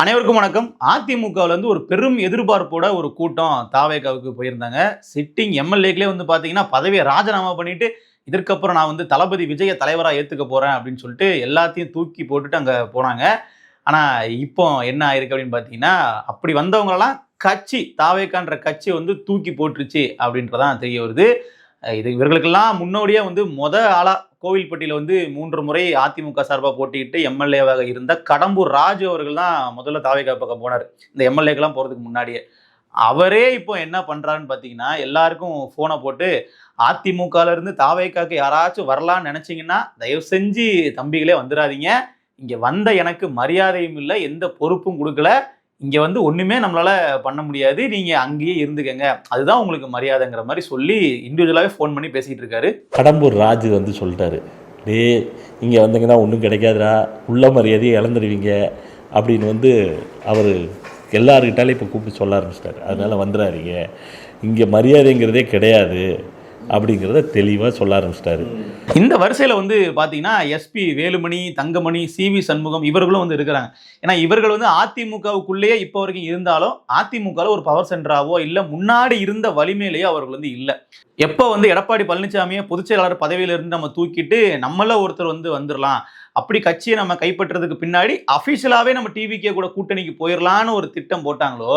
அனைவருக்கும் வணக்கம். அதிமுகவுல இருந்து ஒரு பெரும் எதிர்பார்ப்போட ஒரு கூட்டம் தாவேகாவுக்கு போயிருந்தாங்க. சிட்டிங் எம்எல்ஏக்களே வந்து பாத்தீங்கன்னா பதவியை ராஜினாமா பண்ணிட்டு இதற்கப்புறம் நான் வந்து தளபதி விஜய தலைவரா ஏத்துக்க போறேன் அப்படின்னு சொல்லிட்டு எல்லாத்தையும் தூக்கி போட்டுட்டு அங்க போனாங்க. ஆனா இப்போ என்ன ஆயிருக்கு அப்படின்னு பாத்தீங்கன்னா, அப்படி வந்தவங்களெல்லாம் தாவேகான்ற கட்சி வந்து தூக்கி போட்டுருச்சு அப்படின்றதான் தெரிய வருது. இது இவர்களுக்கெல்லாம் முன்னோடியே வந்து ஆளா கோவில்பட்டியில வந்து 3 முறை அதிமுக சார்பா போட்டியிட்டு எம்எல்ஏவாக இருந்த கடம்பூர் ராஜு அவர்கள் தான் முதல்ல தாவேகா பக்கம் போனாரு. இந்த எம்எல்ஏக்கெல்லாம் போறதுக்கு முன்னாடியே. அவரே இப்போ என்ன பண்றாருன்னு பார்த்தீங்கன்னா, எல்லாருக்கும் ஃபோன போட்டு அதிமுகல இருந்து தாவேகாக்கு யாராச்சும் வரலான்னு நெனச்சீங்கன்னா, தயவு செஞ்சு தம்பிகளே வந்துராதீங்க. இங்க வந்த எனக்கு மரியாதையும் இல்ல, எந்த பொறுப்பும் குடுக்கல. இங்க வந்து ஒண்ணுமே நம்மளால பண்ண முடியாது. நீங்க அங்கேயே இருந்துக்கங்க. அதுதான் உங்களுக்கு மரியாதைங்கிற மாரி சொல்லி இண்டிவிஜுவலாவே ஃபோன் பண்ணி பேசிட்டு இருக்காரு. கடம்பூர் ராஜு வந்து சொல்லிட்டாரு, டேய் இங்கே வந்தீங்கன்னா ஒன்றும் கிடைக்காதுடா, உள்ள மரியாதையை இழந்துடுவீங்க அப்படின்னு வந்து அவர் எல்லாருக்கிட்டாலும் இப்போ கூப்பிட்டு சொல்ல ஆரம்பிச்சிட்டாரு. அதனால் வந்துடாதீங்க, இங்கே மரியாதைங்கிறதே கிடையாது அப்படிங்கிறத தெளிவாக சொல்ல ஆரம்பிச்சிட்டாரு. இந்த வரிசையில் வந்து பார்த்தீங்கன்னா எஸ்பி வேலுமணி, தங்கமணி, சிவி சண்முகம் இவர்களும் வந்து இருக்கிறாங்க. ஏன்னா இவர்கள் வந்து அதிமுகவுக்குள்ளேயே இப்போ வரைக்கும் இருந்தாலும் அதிமுகவில் ஒரு பவர் சென்டராவோ இல்லை முன்னாடி இருந்த வலிமையிலேயோ அவர்கள் வந்து இல்லை. எப்போ வந்து எடப்பாடி பழனிசாமியை பொதுச் செயலாளர் பதவியிலிருந்து நம்ம தூக்கிட்டு நம்மள ஒருத்தர் வந்து வந்துடலாம், அப்படி கட்சியை நம்ம கைப்பற்றுறதுக்கு பின்னாடி அஃபிஷியலாகவே நம்ம டிவிக்கே கூட கூட்டணிக்கு போயிடலான்னு ஒரு திட்டம் போட்டாங்களோ,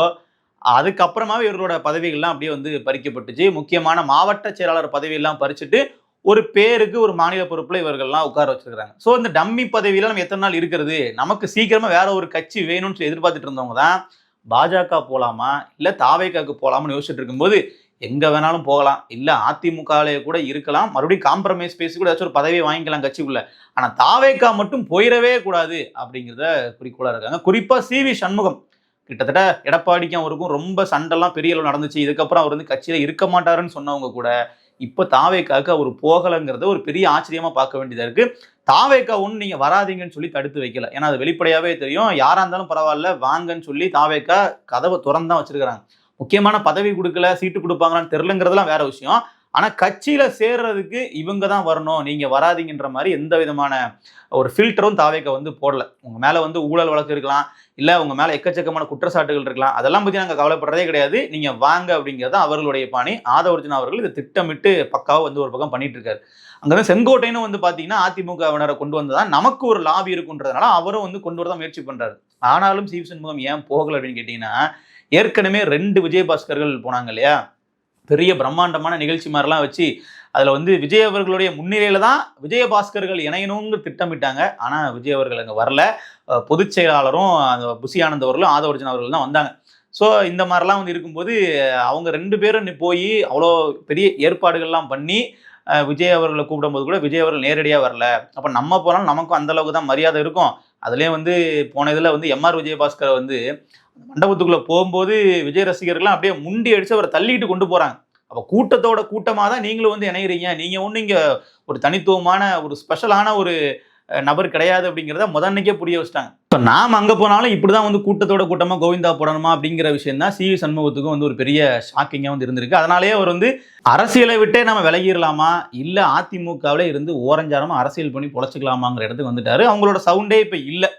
அதுக்கப்புறமாவே இவர்களோட பதவிகள்லாம் அப்படியே வந்து பறிக்கப்பட்டுச்சு. முக்கியமான மாவட்ட செயலாளர் பதவியெல்லாம் பறிச்சுட்டு ஒரு பேருக்கு ஒரு மாநில பொறுப்புல இவர்கள்லாம் உட்கார வச்சிருக்காங்க. ஸோ இந்த டம்மி பதவியில நம்ம எத்தனை நாள் இருக்கிறது, நமக்கு சீக்கிரமா வேற ஒரு கட்சி வேணும்னு சொல்லி எதிர்பார்த்துட்டு இருந்தவங்க தான் பாஜக போலாமா இல்ல தாவேகாக்கு போலாமான்னு யோசிச்சுட்டு இருக்கும்போது, எங்க வேணாலும் போகலாம், இல்ல அதிமுகவிலே கூட இருக்கலாம், மறுபடியும் காம்ப்ரமைஸ் பேசி கூட ஏதாச்சும் ஒரு பதவியை வாங்கிக்கலாம் கட்சிக்குள்ள, ஆனா தாவேகா மட்டும் போயிடவே கூடாது அப்படிங்கிறத குறிக்கோளா இருக்காங்க. குறிப்பா சிவி சண்முகம் கிட்டத்தட்ட எடப்பாடிக்கும் அவருக்கும் ரொம்ப சண்டைலாம் பெரிய அளவு நடந்துச்சு. இதுக்கப்புறம் அவர் வந்து கட்சியில இருக்க மாட்டாருன்னு சொன்னவங்க கூட இப்ப தாவேகாவுக்கு அவர் போகலைங்கிறத ஒரு பெரிய ஆச்சரியமா பார்க்க வேண்டியதா இருக்கு. தாவேகா ஒண்ணு நீங்க வராதீங்கன்னு சொல்லி தடுத்து வைக்கல. ஏன்னா அது வெளிப்படையாவே தெரியும். யாரா இருந்தாலும் பரவாயில்ல வாங்கன்னு சொல்லி தாவேகா கதவை திறந்து தான் வச்சிருக்காங்க. முக்கியமான பதவி கொடுக்கல, சீட்டு கொடுப்பாங்களான்னு தெரியலங்கிறதுலாம் வேற விஷயம். ஆனா கட்சியில சேர்றதுக்கு இவங்க தான் வரணும், நீங்க வராதிங்கன்ற மாதிரி எந்த விதமான ஒரு ஃபில்டரும் தாவேகா வந்து போடல. உங்க மேல வந்து ஊழல் வழக்கு இருக்கலாம், இல்ல உங்க மேல எக்கச்சக்கமான குற்றச்சாட்டுகள் இருக்கலாம், அதெல்லாம் பத்தி நாங்க கவலைப்படுறதே கிடையாது, நீங்க வாங்க அப்படிங்கிறது அவர்களுடைய பாணி. ஆதவர்ஜுனா அவர்கள் இதை திட்டமிட்டு பக்காவா வந்து ஒரு பக்கம் பண்ணிட்டு இருக்காரு. அங்கதான் செங்கோட்டைன்னு வந்து பாத்தீங்கன்னா அதிமுகவினரை கொண்டு வந்ததான் நமக்கு ஒரு லாபி இருக்குன்றதுனால அவரும் வந்து கொண்டு வரதான் முயற்சி பண்றாரு. ஆனாலும் சிவி சண்முகம் ஏன் போகல அப்படின்னு கேட்டீங்கன்னா, ஏற்கனவே 2 விஜயபாஸ்கர்கள் போனாங்க இல்லையா, பெரிய பிரம்மாண்டமான நிகழ்ச்சி மாதிரிலாம் வச்சு அதில் வந்து விஜய் அவர்களுடைய முன்னிலையில தான் விஜயபாஸ்கர்கள் இணையணுங்கிற திட்டமிட்டாங்க. ஆனால் விஜய் அவர்கள் அங்கே வரல. பொதுச் செயலாளரும் அந்த புசி ஆனந்த் அவர்களும் ஆதவர்ஜன் அவர்கள் தான் வந்தாங்க. ஸோ இந்த மாதிரிலாம் வந்து இருக்கும்போது அவங்க 2 பேரும் போய் அவ்வளோ பெரிய ஏற்பாடுகள்லாம் பண்ணி விஜய் அவர்களை கூப்பிடும்போது கூட விஜய் அவர்கள் நேரடியாக வரல. அப்போ நம்ம போனாலும் நமக்கும் அந்த அளவுக்கு தான் மரியாதை இருக்கும். அதுலேயும் வந்து போன இதில் வந்து எம்ஆர் விஜயபாஸ்கரை வந்து மண்டபத்துக்குள்ள போகும்போது விஜய் ரசிகர்கள்லாம் அப்படியே முண்டி அடிச்சு அவரை தள்ளிட்டு கொண்டு போறாங்க. அப்ப கூட்டத்தோட கூட்டமா தான் நீங்களும் வந்து இணைகிறீங்க, நீங்க ஒண்ணு இங்க ஒரு தனித்துவமான ஒரு ஸ்பெஷலான ஒரு நபர் கிடையாது அப்படிங்கிறத முதன்னைக்கே புரிய வச்சிட்டாங்க. இப்போ நாம் அங்கே போனாலும் இப்படிதான் வந்து கூட்டத்தோட கூட்டமாக கோவிந்தா போடணுமா அப்படிங்கிற விஷயம் தான் சிவி சண்முகத்துக்கும் வந்து ஒரு பெரிய ஷாக்கிங்காக வந்து இருந்திருக்கு. அதனாலேயே அவர் வந்து அரசியலை விட்டே நம்ம விலகிடலாமா, இல்லை அதிமுகவிலே இருந்து ஓரஞ்சாரமா அரசியல் பண்ணி பொழைச்சிக்கலாமாங்கிற இடத்துக்கு வந்துட்டாரு. அவங்களோட சவுண்டே இப்போ இல்லை.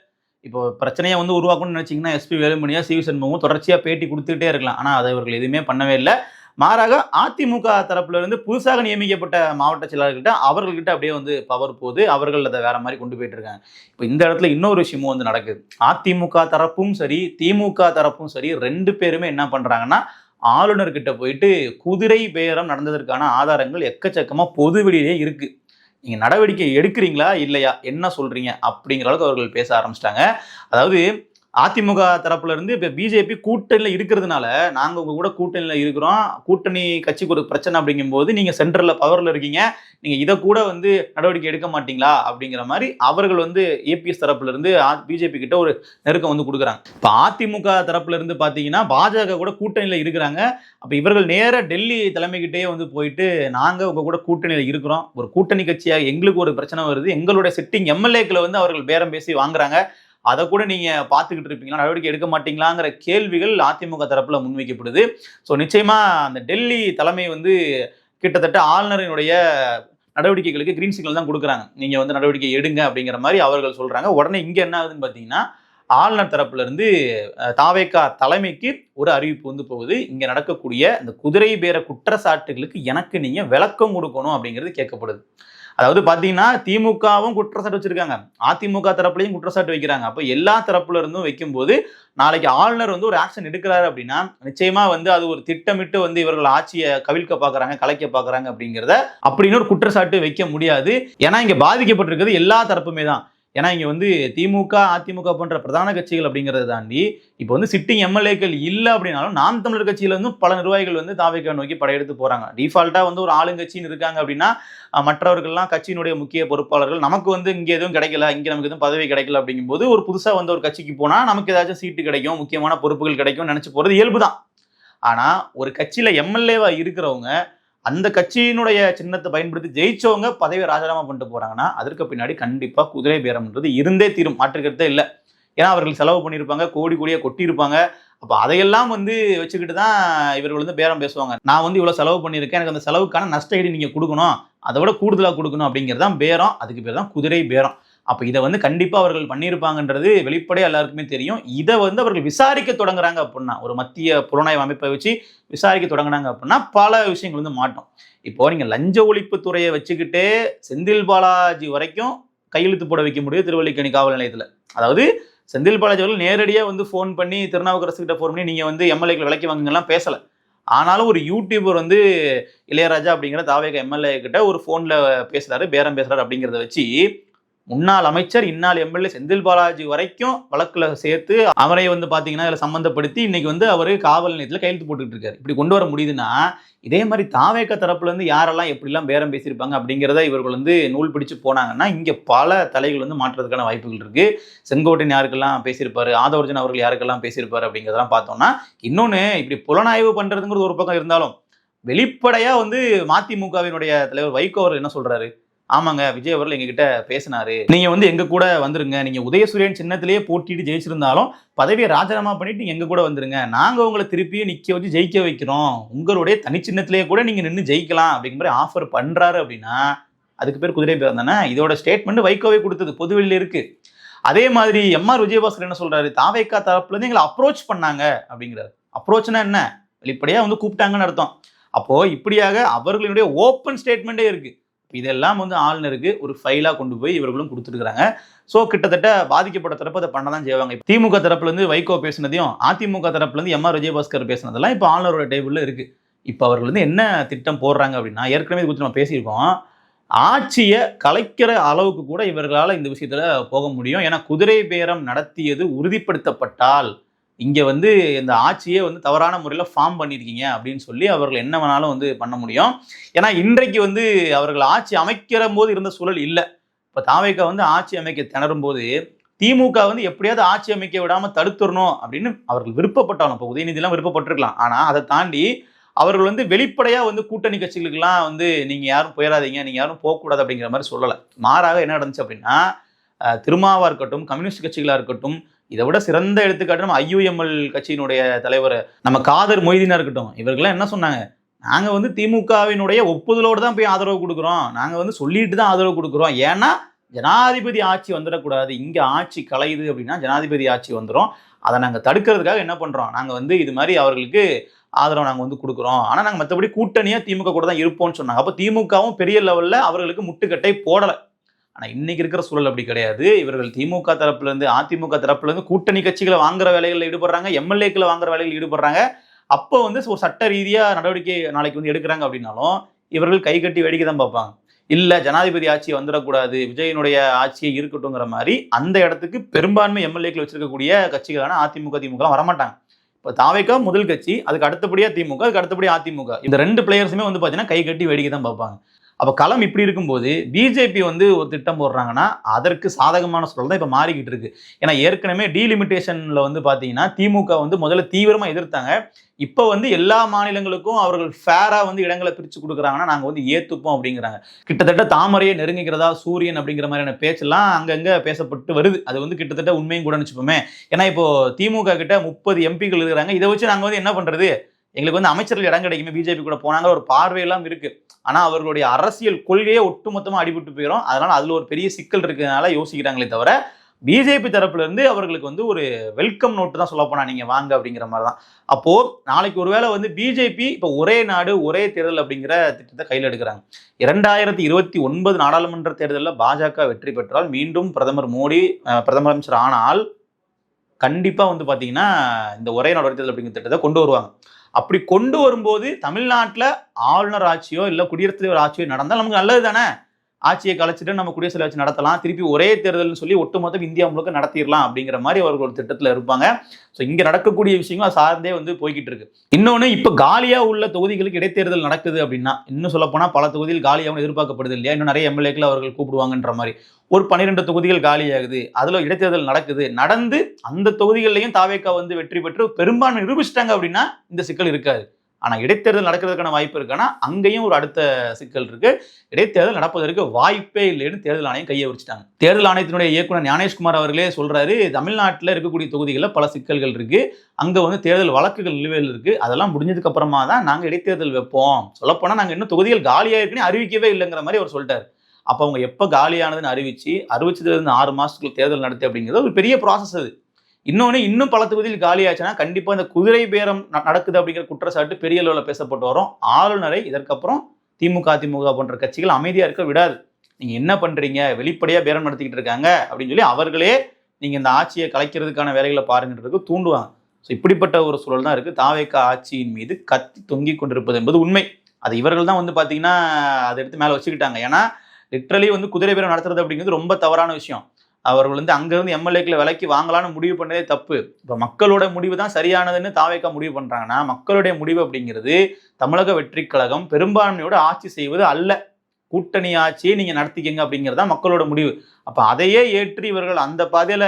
இப்போ பிரச்சனையை வந்து உருவாக்கணும்னு நினைச்சிங்கன்னா எஸ்பி வேலுமணியா சிவி சண்முகம் தொடர்ச்சியாக பேட்டி கொடுத்துக்கிட்டே இருக்கலாம். ஆனால் அதை அவர்கள் எதுவுமே பண்ணவே இல்லை. மாறாக அதிமுக தரப்புல இருந்து புதுசாக நியமிக்கப்பட்ட மாவட்ட செயலாளர்கிட்ட அவர்கள்கிட்ட அப்படியே வந்து பவர் போகுது. அவர்கள் அதை வேற மாதிரி கொண்டு போயிட்டு இருக்காங்க. இப்போ இந்த இடத்துல இன்னொரு விஷயமும் வந்து நடக்குது. அதிமுக தரப்பும் சரி, திமுக தரப்பும் சரி, 2 பேருமே என்ன பண்றாங்கன்னா, ஆளுநர்கிட்ட போயிட்டு குதிரை பேரம் நடந்ததற்கான ஆதாரங்கள் எக்கச்சக்கமா பொது வெளியிலே இருக்கு, நீங்க நடவடிக்கை எடுக்கிறீங்களா இல்லையா, என்ன சொல்றீங்க அப்படிங்கிற அளவுக்கு அவர்கள் பேச ஆரம்பிச்சிட்டாங்க. அதாவது அதிமுக தரப்புல இருந்து இப்ப பிஜேபி கூட்டணியில இருக்கிறதுனால நாங்க உங்க கூட கூட்டணியில இருக்கிறோம், கூட்டணி கட்சிக்கு ஒரு பிரச்சனை அப்படிங்கும்போது நீங்க சென்ட்ரல்ல பவர்ல இருக்கீங்க, நீங்க இதை கூட வந்து நடவடிக்கை எடுக்க மாட்டீங்களா அப்படிங்கிற மாதிரி அவர்கள் வந்து ஏபிஎஸ் தரப்புல இருந்து பிஜேபி கிட்ட ஒரு நெருக்கம் வந்து கொடுக்குறாங்க. இப்ப அதிமுக தரப்புல இருந்து பாத்தீங்கன்னா பாஜக கூட கூட்டணியில இருக்கிறாங்க. அப்ப இவர்கள் நேர டெல்லி தலைமைகிட்டே வந்து போயிட்டு நாங்க உங்க கூட கூட்டணியில இருக்கிறோம், ஒரு கூட்டணி கட்சியாக எங்களுக்கு ஒரு பிரச்சனை வருது, எங்களுடைய சிட்டிங் எம்எல்ஏக்களை வந்து அவர்கள் பேரம் பேசி வாங்குறாங்க, அதை கூட நீங்க பார்த்துக்கிட்டு இருப்பீங்களா, நடவடிக்கை எடுக்க மாட்டீங்களாங்கிற கேள்விகள் அதிமுக தரப்புல முன்வைக்கப்படுது. ஸோ நிச்சயமா அந்த டெல்லி தலைமை வந்து கிட்டத்தட்ட ஆளுநரினுடைய நடவடிக்கைகளுக்கு கிரீன் சிக்னல் தான் கொடுக்குறாங்க, நீங்க வந்து நடவடிக்கை எடுங்க அப்படிங்கிற மாதிரி அவர்கள் சொல்றாங்க. உடனே இங்க என்ன ஆகுதுன்னு பாத்தீங்கன்னா, ஆளுநர் தரப்புல இருந்து தாவேகா தலைமைக்கு ஒரு அறிவிப்பு வந்து போகுது. இங்க நடக்கக்கூடிய இந்த குதிரை பேர குற்றச்சாட்டுகளுக்கு எனக்கு நீங்க விளக்கம் கொடுக்கணும் அப்படிங்கிறது கேட்கப்படுது. அதாவது பாத்தீங்கன்னா திமுகவும் குற்றச்சாட்டு வச்சிருக்காங்க, அதிமுக தரப்புலையும் குற்றச்சாட்டு வைக்கிறாங்க. அப்ப எல்லா தரப்புல இருந்தும் வைக்கும்போது நாளைக்கு ஆளுநர் வந்து ஒரு ஆக்ஷன் எடுக்கிறாரு அப்படின்னா நிச்சயமா வந்து அது ஒரு திட்டமிட்டு வந்து இவர்கள் ஆட்சியை கவிழ்க்க பாக்குறாங்க, கலைக்க பாக்குறாங்க அப்படிங்கிறத அப்படின்னு ஒரு குற்றச்சாட்டு வைக்க முடியாது. ஏன்னா இங்க பாதிக்கப்பட்டிருக்கிறது எல்லா தரப்புமே தான். ஏன்னா இங்க வந்து திமுக அதிமுக போன்ற பிரதான கட்சிகள் அப்படிங்கிறத தாண்டி இப்போ வந்து சிட்டிங் எம்எல்ஏக்கள் இல்லை அப்படின்னாலும் நாம் தமிழர் கட்சியில இருந்து பல நிர்வாகிகள் வந்து தாவேகா நோக்கி படையெடுத்து போறாங்க. டிஃபால்ட்டா வந்து ஒரு ஆளுங்கட்சின்னு இருக்காங்க அப்படின்னா மற்றவர்கள்லாம் கட்சியினுடைய முக்கிய பொறுப்பாளர்கள் நமக்கு வந்து இங்க எதுவும் கிடைக்கல, இங்க நமக்கு எதுவும் பதவி கிடைக்கல அப்படிங்கும்போது ஒரு புதுசா வந்து ஒரு கட்சிக்கு போனா நமக்கு ஏதாச்சும் சீட்டு கிடைக்கும், முக்கியமான பொறுப்புகள் கிடைக்கும் நினைச்சு போறது இயல்புதான். ஆனா ஒரு கட்சியில எம்எல்ஏவா இருக்கிறவங்க அந்த கட்சியினுடைய சின்னத்தை பயன்படுத்தி ஜெயிச்சவங்க பதவியை ராஜினாமா பண்ணிட்டு போறாங்கன்னா அதற்கு பின்னாடி கண்டிப்பா குதிரை பேரம்ன்றது இருந்தே தீரும், மாற்றுக்கிறதே இல்லை. ஏன்னா அவர்கள் செலவு பண்ணியிருப்பாங்க, கோடி கோடியா கொட்டியிருப்பாங்க. அப்ப அதையெல்லாம் வந்து வச்சுக்கிட்டு தான் இவர்கள் வந்து பேரம் பேசுவாங்க. நான் வந்து இவ்வளவு செலவு பண்ணியிருக்கேன், எனக்கு அந்த செலவுக்கான நஷ்ட ஈடு நீங்க கொடுக்கணும், அதை விட கூடுதலா கொடுக்கணும் அப்படிங்கிறது தான் பேரம். அதுக்கு பேர் தான் குதிரை பேரம். அப்ப இதை வந்து கண்டிப்பா அவர்கள் பண்ணியிருப்பாங்கன்றது வெளிப்படையா எல்லாருக்குமே தெரியும். இதை வந்து அவர்கள் விசாரிக்க தொடங்குறாங்க அப்படின்னா, ஒரு மத்திய புலனாய்வு அமைப்பை வச்சு விசாரிக்க தொடங்குனாங்க அப்படின்னா பல விஷயங்கள் வந்து மாட்டோம். இப்போ நீங்க லஞ்ச ஒழிப்பு துறையை வச்சுக்கிட்டே செந்தில் பாலாஜி வரைக்கும் கையெழுத்து போட வைக்க முடியும் திருவல்லிக்கேணி காவல் நிலையத்துல. அதாவது செந்தில் பாலாஜி அவர்கள் நேரடியா வந்து போன் பண்ணி திருநாவுக்கரசு கிட்ட போன் பண்ணி நீங்க வந்து எம்எல்ஏக்கள் விலைக்கு வாங்குங்கலாம் பேசல. ஆனாலும் ஒரு யூடியூபர் வந்து இளையராஜா அப்படிங்கிற தாவேகா எம்எல்ஏ கிட்ட ஒரு போன்ல பேசுறாரு, பேரம் பேசுறாரு அப்படிங்கிறத வச்சு முன்னாள் அமைச்சர் இந்நாள் எம்எல்ஏ செந்தில் பாலாஜி வரைக்கும் வழக்குல சேர்த்து அவரை வந்து பாத்தீங்கன்னா இதுல சம்பந்தப்படுத்தி இன்னைக்கு வந்து அவரு காவல் நிலையத்துல கையெழுத்து போட்டுட்டு இருக்காரு. இப்படி கொண்டு வர முடியுதுன்னா இதே மாதிரி தாவேகா தரப்புல இருந்து யாரெல்லாம் எப்படிலாம் பேரம் பேசியிருப்பாங்க அப்படிங்கிறத இவர்கள் வந்து நூல் பிடிச்சு போனாங்கன்னா இங்க பல தலைகள் வந்து மாற்றுறதுக்கான வாய்ப்புகள் இருக்கு. செங்கோட்டையன் யாருக்கெல்லாம் பேசியிருப்பாரு, ஆதவர்ஜன் அவர்கள் யாருக்கெல்லாம் பேசியிருப்பாரு அப்படிங்கிறதெல்லாம் பார்த்தோம்னா இன்னொன்னு இப்படி புலனாய்வு பண்றதுங்கிறது ஒரு பக்கம் இருந்தாலும் வெளிப்படையா வந்து மதிமுகவினுடைய தலைவர் வைகோ அவர் என்ன சொல்றாரு, ஆமாங்க விஜய் அவர்கள் எங்ககிட்ட பேசினாரு, நீங்க வந்து எங்க கூட வந்துருங்க, நீங்க உதயசூரியன் சின்னத்திலேயே போட்டிட்டு ஜெயிச்சிருந்தாலும் பதவியை ராஜினாமா பண்ணிட்டு நீங்க எங்க கூட வந்துருங்க, நாங்க உங்களை திருப்பியும் நிக்க வச்சு ஜெயிக்க வைக்கிறோம், உங்களுடைய தனி சின்னத்திலேயே கூட நீங்க நின்று ஜெயிக்கலாம் அப்படிங்கிற மாதிரி ஆஃபர் பண்றாரு அப்படின்னா அதுக்கு பேர் குதிரை பேரம் தானே. இதோட ஸ்டேட்மெண்ட் வைகோவே கொடுத்தது பொதுவெளியில இருக்கு. அதே மாதிரி எம்ஆர் விஜயபாஸ்கர் என்ன சொல்றாரு, தாவேகா தரப்புல இருந்து எங்களை அப்ரோச் பண்ணாங்க அப்படிங்கிறாரு. அப்ரோச்னா என்ன, வெளிப்படையா வந்து கூப்பிட்டாங்கன்னு அர்த்தம். அப்போ இப்படியாக அவர்களுடைய ஓப்பன் ஸ்டேட்மெண்டே இருக்கு. இதெல்லாம் வந்து ஆளுநருக்கு ஒரு ஃபைலா கொண்டு போய் இவர்களும் கொடுத்துருக்காங்க. ஸோ கிட்டத்தட்ட பாதிக்கப்பட்ட தரப்பு அதை பண்ணதான் செய்வாங்க. திமுக தரப்புல இருந்து வைகோ பேசினதையும் அதிமுக தரப்புல இருந்து எம்ஆர் விஜயபாஸ்கர் பேசினதெல்லாம் இப்போ ஆளுநரோட டேபிள்ல இருக்கு. இப்போ அவர்கள் வந்து என்ன திட்டம் போடுறாங்க அப்படின்னா, ஏற்கனவே இது குறித்து நம்ம பேசியிருக்கோம், ஆட்சியை கலைக்கிற அளவுக்கு கூட இவர்களால் இந்த விஷயத்துல போக முடியும். ஏன்னா குதிரை பேரம் நடத்தியது உறுதிப்படுத்தப்பட்டால் இங்க வந்து இந்த ஆட்சியே வந்து தவறான முறையில் ஃபார்ம் பண்ணியிருக்கீங்க அப்படின்னு சொல்லி அவர்கள் என்ன வேணாலும் வந்து பண்ண முடியும். ஏன்னா இன்றைக்கு வந்து அவர்கள் ஆட்சி அமைக்கிற போது இருந்த சூழல் இல்லை. இப்போ தாவேகா வந்து ஆட்சி அமைக்க திணறும் போது திமுக வந்து எப்படியாவது ஆட்சி அமைக்க விடாம தடுத்துடணும் அப்படின்னு அவர்கள் விருப்பப்பட்டாலும், இப்போ உதயநிதிலாம் விருப்பப்பட்டிருக்கலாம், ஆனா அதை தாண்டி அவர்கள் வந்து வெளிப்படையா வந்து கூட்டணி கட்சிகளுக்கெல்லாம் வந்து நீங்க யாரும் போயிடாதீங்க, நீங்க யாரும் போகக்கூடாது அப்படிங்கிற மாதிரி சொல்லலை. மாறாக என்ன நடந்துச்சு அப்படின்னா, திருமாவா இருக்கட்டும், கம்யூனிஸ்ட் கட்சிகளா இருக்கட்டும், இதை விட சிறந்த எடுத்துக்காட்டு நம்ம ஐயுஎம்எல் கட்சியினுடைய தலைவர் நம்ம காதர் மொய்தீனா இருக்கட்டும், இவர்கள்லாம் என்ன சொன்னாங்க, நாங்க வந்து திமுகவினுடைய ஒப்புதலோடு தான் போய் ஆதரவு கொடுக்குறோம், நாங்க வந்து சொல்லிட்டு தான் ஆதரவு கொடுக்குறோம், ஏன்னா ஜனாதிபதி ஆட்சி வந்துடக்கூடாது, இங்க ஆட்சி கலையுது அப்படின்னா ஜனாதிபதி ஆட்சி வந்துடும், அதை நாங்க தடுக்கிறதுக்காக என்ன பண்றோம், நாங்க வந்து இது மாதிரி அவர்களுக்கு ஆதரவு நாங்க வந்து கொடுக்குறோம், ஆனா நாங்க மற்றபடி கூட்டணியா திமுக கூட தான் இருப்போம்னு சொன்னாங்க. அப்போ திமுகவும் பெரிய லெவல்ல அவர்களுக்கு முட்டுக்கட்டை போடலை. ஆனா இன்னைக்கு இருக்கிற சூழல் அப்படி கிடையாது. இவர்கள் திமுக தரப்புல இருந்து அதிமுக தரப்புல இருந்து கூட்டணி கட்சிகளை வாங்குற வேலைகளில் ஈடுபடுறாங்க, எம்எல்ஏக்களை வாங்குற வேலைகளில் ஈடுபடுறாங்க. அப்போ வந்து ஒரு சட்ட ரீதியா நடவடிக்கை நாளைக்கு வந்து எடுக்கிறாங்க அப்படின்னாலும் இவர்கள் கை கட்டி வேடிக்கை தான் பார்ப்பாங்க. இல்ல ஜனாதிபதி ஆட்சி வந்துடக்கூடாது, விஜயனுடைய ஆட்சியை இருக்கட்டும்ங்கிற மாதிரி அந்த இடத்துக்கு பெரும்பான்மை எம்எல்ஏக்கள் வச்சிருக்கக்கூடிய கட்சிகளான அதிமுக திமுக வரமாட்டாங்க. இப்போ தாவேகா முதல் கட்சி, அதுக்கு அடுத்தபடியா திமுக, அதுக்கு அடுத்தபடியா அதிமுக, இந்த ரெண்டு பிளேயர்ஸுமே வந்து பாத்தீங்கன்னா கை கட்டி வேடிக்கை தான் பார்ப்பாங்க. அப்போ களம் இப்படி இருக்கும்போது பிஜேபி வந்து ஒரு திட்டம் போடுறாங்கன்னா அதற்கு சாதகமான சூழல் தான் இப்போ மாறிக்கிட்டு இருக்கு. ஏன்னா ஏற்கனவே டீலிமிட்டேஷன்ல வந்து பார்த்தீங்கன்னா திமுக வந்து முதல்ல தீவிரமாக எதிர்த்தாங்க. இப்போ வந்து எல்லா மாநிலங்களுக்கும் அவர்கள் ஃபேரா வந்து இடங்களை பிரித்து கொடுக்குறாங்கன்னா நாங்கள் வந்து ஏற்றுப்போம் அப்படிங்கிறாங்க. கிட்டத்தட்ட தாமரையை நெருங்குகிறதா சூரியன் அப்படிங்கிற மாதிரியான பேச்செல்லாம் அங்கங்கே பேசப்பட்டு வருது. அது வந்து கிட்டத்தட்ட உண்மையும் கூட நினச்சிப்போமே. ஏன்னா இப்போ திமுக கிட்ட 30 எம்பிக்கள் இருக்கிறாங்க. இதை வச்சு நாங்கள் வந்து என்ன பண்ணுறது, எங்களுக்கு வந்து அமைச்சர்கள் இடம் கிடைக்குமே, பிஜேபி கூட போனாங்க ஒரு பார்வையெல்லாம் இருக்கு. ஆனா அவர்களுடைய அரசியல் கொள்கையே ஒட்டுமொத்தமா அடிபட்டு போயிடும். அதனால அதுல ஒரு பெரிய சிக்கல் இருக்கிறதுனால யோசிக்கிறாங்களே தவிர பிஜேபி தரப்புல இருந்து அவர்களுக்கு வந்து ஒரு வெல்கம் நோட்டு தான் சொல்ல போனா, நீங்க வாங்க அப்படிங்கிற மாதிரி தான். அப்போ நாளைக்கு ஒருவேளை வந்து பிஜேபி இப்போ ஒரே நாடு ஒரே தேர்தல் அப்படிங்கிற திட்டத்தை கையில் எடுக்கிறாங்க. 2029 நாடாளுமன்ற தேர்தலில் பாஜக வெற்றி பெற்றால் மீண்டும் பிரதமர் மோடி பிரதமர் அமைச்சர் ஆனால் கண்டிப்பா வந்து பாத்தீங்கன்னா இந்த ஒரே நாடு ஒரே தேர்தல் அப்படிங்கிற திட்டத்தை கொண்டு வருவாங்க. அப்படி கொண்டு வரும்போது தமிழ்நாட்டில் ஆளுநர் ஆட்சியோ இல்லை குடியரசுத் தலைவர் ஆட்சியோ நடந்தால் நமக்கு நல்லது தானே. ஆட்சியை கலைச்சிட்டு நம்ம குடியரசுத் தலைவர் ஆட்சி நடத்தலாம், திருப்பி ஒரே தேர்தல்னு சொல்லி ஒட்டுமொத்தம் இந்தியா முழுக்க நடத்திடலாம் அப்படிங்கிற மாதிரி அவர்கள் ஒரு திட்டத்தில் இருப்பாங்க. ஸோ இங்கே நடக்கக்கூடிய விஷயங்கள் அது சார்ந்தே வந்து போய்கிட்டு இருக்கு. இன்னொன்று, இப்போ காலியாக உள்ள தொகுதிகளுக்கு இடைத்தேர்தல் நடக்குது அப்படின்னா, இன்னும் சொல்லப்போனால் பல தொகுதிகள் காலியாகவும் எதிர்பார்க்கப்படுது இல்லையா. இன்னும் நிறைய எம்எல்ஏக்கள் அவர்கள் கூப்பிடுவாங்கன்ற மாதிரி ஒரு 12 தொகுதிகள் காலியாகுது, அதில் இடைத்தேர்தல் நடக்குது. நடந்து அந்த தொகுதிகளிலையும் தாவேக்கா வந்து வெற்றி பெற்று பெரும்பான்மை நிரூபிச்சிட்டாங்க அப்படின்னா இந்த சிக்கல் இருக்காது. ஆனால் இடைத்தேர்தல் நடக்கிறதுக்கான வாய்ப்பு இருக்குன்னா அங்கேயும் ஒரு அடுத்த சிக்கல் இருக்கு. இடைத்தேர்தல் நடப்பதற்கு வாய்ப்பே இல்லைன்னு தேர்தல் ஆணையம் கையை வச்சுட்டாங்க. தேர்தல் ஆணையத்தினுடைய இயக்குனர் ஞானேஷ்குமார் அவர்களே சொல்றாரு, தமிழ்நாட்டில் இருக்கக்கூடிய தொகுதிகளில் பல சிக்கல்கள் இருக்கு, அங்க வந்து தேர்தல் வழக்குகள் நிலுவையில் இருக்கு, அதெல்லாம் முடிஞ்சதுக்கு அப்புறமா தான் நாங்கள் இடைத்தேர்தல் வைப்போம். சொல்லப்போனால் நாங்கள் இன்னும் தொகுதிகள் காலியாக இருக்குன்னு அறிவிக்கவே இல்லைங்கிற மாதிரி அவர் சொல்லிட்டாரு. அப்போ அவங்க எப்போ காலியானதுன்னு அறிவிச்சதுலேருந்து 6 மாசத்துக்குள்ள தேர்தல் நடத்தி அப்படிங்கிறது ஒரு பெரிய ப்ராசஸ் அது. இன்னும் பல தொகுதியில் காலியாச்சுன்னா கண்டிப்பா இந்த குதிரை பேரம் நடக்குது அப்படிங்கிற குற்றச்சாட்டு பெரிய அளவில் பேசப்பட்டு வரும். ஆளுநரை இதற்கப்புறம் திமுக அதிமுக போன்ற கட்சிகள் அமைதியா இருக்க விடாது. நீங்க என்ன பண்றீங்க, வெளிப்படையா பேரம் நடத்திக்கிட்டு இருக்காங்க அப்படின்னு சொல்லி அவர்களே நீங்க இந்த ஆட்சியை கலைக்கிறதுக்கான வேலைகளை பாருங்கிறதுக்கு தூண்டுவாங்க. ஸோ இப்படிப்பட்ட ஒரு சூழல் தான் இருக்கு. தாவேக்கா ஆட்சியின் மீது கத்தி தொங்கிக் கொண்டிருப்பது என்பது உண்மை. அது இவர்கள் தான் வந்து பாத்தீங்கன்னா அதை எடுத்து மேல வச்சுக்கிட்டாங்க. ஏன்னா லிட்ரலி வந்து குதிரை பேரம் நடத்துறது அப்படிங்கிறது ரொம்ப தவறான விஷயம். அவர்கள் வந்து அங்கிருந்து எம்எல்ஏக்களை விலைக்கு வாங்கலான்னு முடிவு பண்ணதே தப்பு. இப்போ மக்களோட முடிவு தான் சரியானதுன்னு தாவேக்கா முடிவு பண்றாங்கன்னா, மக்களுடைய முடிவு அப்படிங்கிறது தமிழக வெற்றிக் கழகம் பெரும்பான்மையோட ஆட்சி செய்வது அல்ல. கூட்டணி ஆட்சியை நீங்க நடத்திக்கங்க அப்படிங்கிறதா மக்களோட முடிவு. அப்ப அதையே ஏற்று இவர்கள் அந்த பாதையில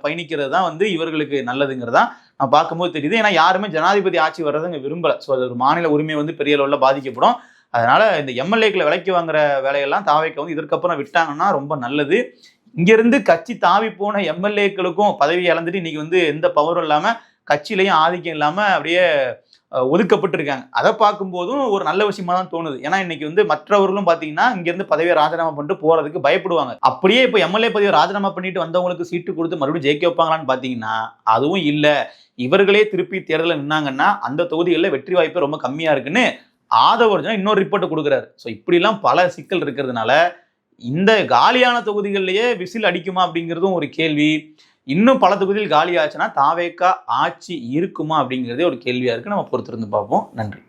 பயணிக்கிறது தான் வந்து இவர்களுக்கு நல்லதுங்கிறதா நான் பார்க்கும்போது தெரியுது. ஏன்னா யாருமே ஜனாதிபதி ஆட்சி வர்றதை இங்க விரும்பல. ஸோ அது ஒரு மாநில உரிமை வந்து பெரிய அளவில் பாதிக்கப்படும். அதனால இந்த எம்எல்ஏக்களை விலைக்கு வாங்குற வேலையெல்லாம் தாவேக்கா வந்து இதற்கப்புறம் விட்டாங்கன்னா ரொம்ப நல்லது. இங்கிருந்து கட்சி தாவி போன எம்எல்ஏக்களுக்கும் பதவி இழந்துட்டு இன்னைக்கு வந்து எந்த பவரும் இல்லாம கட்சியிலையும் ஆதிக்கம் இல்லாம அப்படியே ஒதுக்கப்பட்டிருக்காங்க. அதை பார்க்கும்போதும் ஒரு நல்ல விஷயமா தான் தோணுது. ஏன்னா இன்னைக்கு வந்து மற்றவர்களும் பாத்தீங்கன்னா இங்கிருந்து பதவியை ராஜினாமா பண்ணிட்டு போறதுக்கு பயப்படுவாங்க. அப்படியே இப்போ எம்எல்ஏ பதவியை ராஜினாமா பண்ணிட்டு வந்தவங்களுக்கு சீட்டு கொடுத்து மறுபடியும் ஜெயிக்க வைப்பாங்களான்னு பாத்தீங்கன்னா அதுவும் இல்ல. இவர்களே திருப்பி தேர்தலில் நின்னாங்கன்னா அந்த தொகுதிகளில் வெற்றி வாய்ப்பு ரொம்ப கம்மியா இருக்குன்னு ஆதவர்ஜனா இன்னொரு ரிப்போர்ட்டை கொடுக்குறாரு. ஸோ இப்படிலாம் பல சிக்கல் இருக்கிறதுனால இந்த காலியான தொகுதிகளிலேயே விசில் அடிக்குமா அப்படிங்கிறதும் ஒரு கேள்வி. இன்னும் பல தொகுதியில் காலி ஆச்சுன்னா தாவேக்கா ஆட்சி இருக்குமா அப்படிங்கிறதே ஒரு கேள்வியா இருக்கு. நம்ம பொறுத்திருந்து பார்ப்போம். நன்றி.